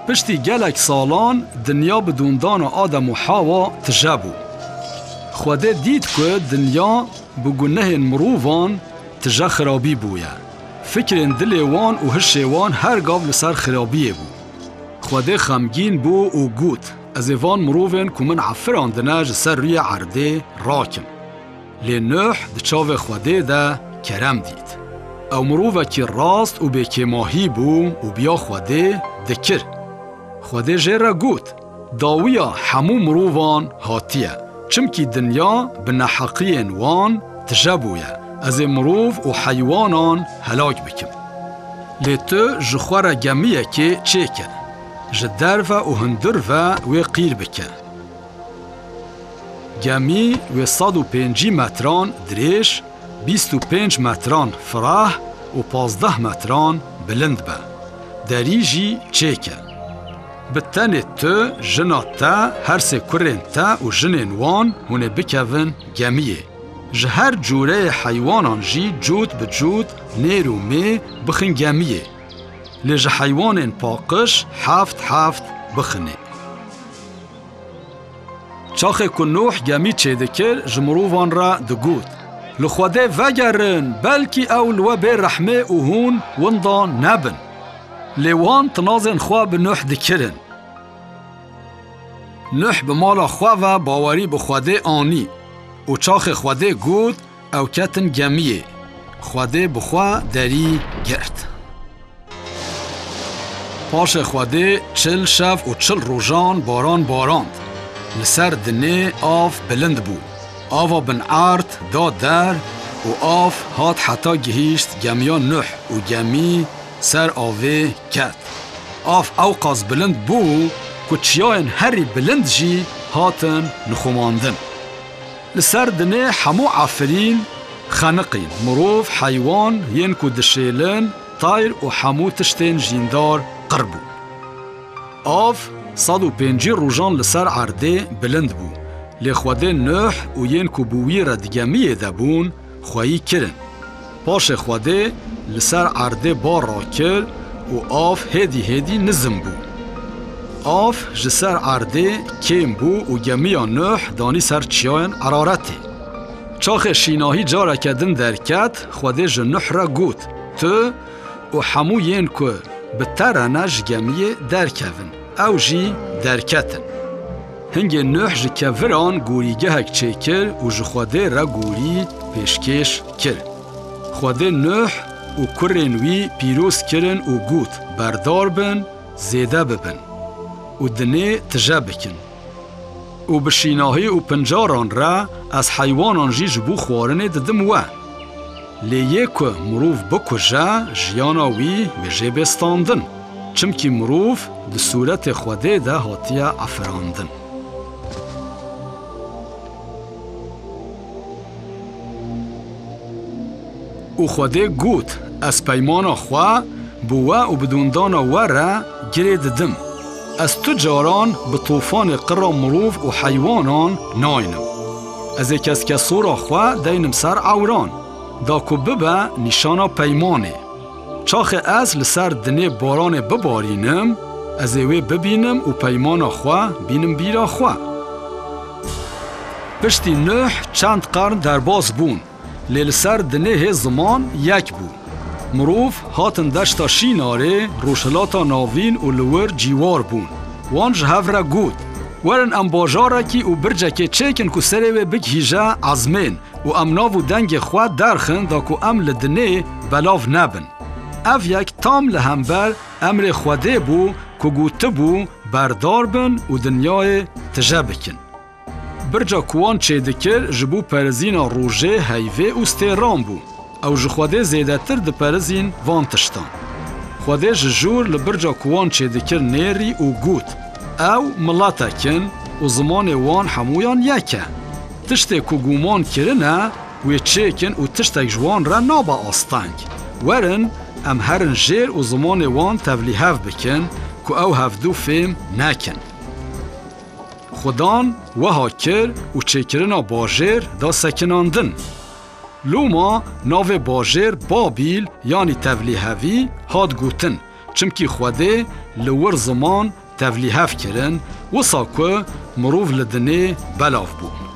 پشتی گلک سالان دنیا بدوندان آدم و حوا تجابو. خواده دید که دنیا بگنه مروفان تجا خرابی بویا. فکر دل وان و هش وان هر گاو لسر خرابیه بو. خواده خمگین بو و گوت از وان مروفن که من عفران دناج سر روی عرده راکم. لی نوح دچاو خواده ده کرم دید. او مروفه که راست و بکی ماهی بو و بیا خواده دکر. خواده جره گوت داویا همو مروفان هاتیه. چمکی دنیا بنحقین وان تجابویا. از مروف و حیوانان هلاک بکم. لی تو جخوار گمیه که چه که؟ جدرفه و هندرفه و قیر بکه. گمی و 105 متران دریش، 25 متران فراه و 15 متران بلند به. دریجی چه که؟ بتن تو جنات تا هر سه کرن تا و جنین وان هونه بکوون گمیه. جهر جوره حیوانان جی جود به جود نیر و می بخن گمیه. لیج حیوان پاقش هفت بخنه. چاخه که نوح گمی چه دکر جمروفان را دگود. لخواده وگرن بلکی اول و به رحمه و هون وندان نبن. لیوان تنازن خواه نوح دکرن. نوح بمالا خواه و باوری بخواده آنی. و چاخ خواده گود او کتن گمیه. خواده بخواه دری گرد. پاش خواده 40 شف و 40 روزان باراند. لسر دنه آف بلند بو. آفا بن عرد داد در و آف هات حتا گهیشت گمیان نوح و گمی سر آوه کت. آف اوقاز بلند بو که چیاین هری بلند جی هاتن نخوماندن. لسر دنه همو عفرین خانقین مروف حیوان ین کو دشیلن طایر و همو تشتین جیندار قربو. آف 105 روزان لسر عرده بلند بو. لی خواده نوح و ین کو بوی را دگمیه دبون خواهی کرن. پاش خواده لسر عرده بار را کر و آف هدی نزم بو. آف جسر عرده کم بو و گمیان نوح دانی سر چیان عرارته. چاخ شیناهی جاره کدن درکت خواده جنوح را گوت تو و همو ین که بتره نج گمیه درکون او جی درکتن. هنگ نوح جکوران گوریگه هک چه کر و جخواده را گوری پیشکش کر. خواده نوح و کرنوی پیروز کرن و گوت بردار بن زیده ببن. و دنه تجا بکن. و بشیناهی و پنجاران را از حیوانان جی جبو خوارنه ددم و. لیه که مروف بکجا جیانا وی و جه بستاندن. چمکی مروف ده صورت خوده ده هاتیا افراندن. و خوده گوت از پیمانا خواه بوا و بدوندانا و را گره ددم. از تو جاران به طوفان قرا مروف و حیوانان ناینم. از یک از کسورا خواه دینم سر عوران. دا که ببه نشانا پیمانه. چاخ از لسر دنه باران ببارینم. از اوی ببینم و پیمانا خواه بینم بیرا خواه. پشتی نوح چند قرن در باز بون. لیل سر دنه زمان یک بون. مروف هاتن دشتا شیناره روشلاتا ناوین و لور جیوار بون. وانج هفره گود. ورن ام باجاره کی و برجه که چیکن که سره و بگ هیجه عزمین و امناو و دنگ خواه درخن دا که ام لدنه بلاف نبن. اف یک تام لهمبر امر خوده بو که گوته بو بردار بن و دنیای تجه بکن. برجه کوان چه دکر جبو پرزینا روژه هیوه و ستیران بو. او جخواده زیده تر ده پرزین وان تشتان. خواده جور لبرجا کوان چه دکر نیری و گوت. او ملاتا کن و زمان وان همویان یکه. تشته که گومان کرنه و چه کن و تشته جوان را نابا آستانگ. ورن ام هرن جیر و زمان وان تولیهف بکن که او هفدو فهم نکن. خدان وها کر و چه کرنا باجر دا سکناندن. لوما ناو باجر بابیل یعنی تولیهوی هاد گوتن چمکی خوده لور زمان تفلیحف کرن و ساکو مروف لدنه بلاف بو.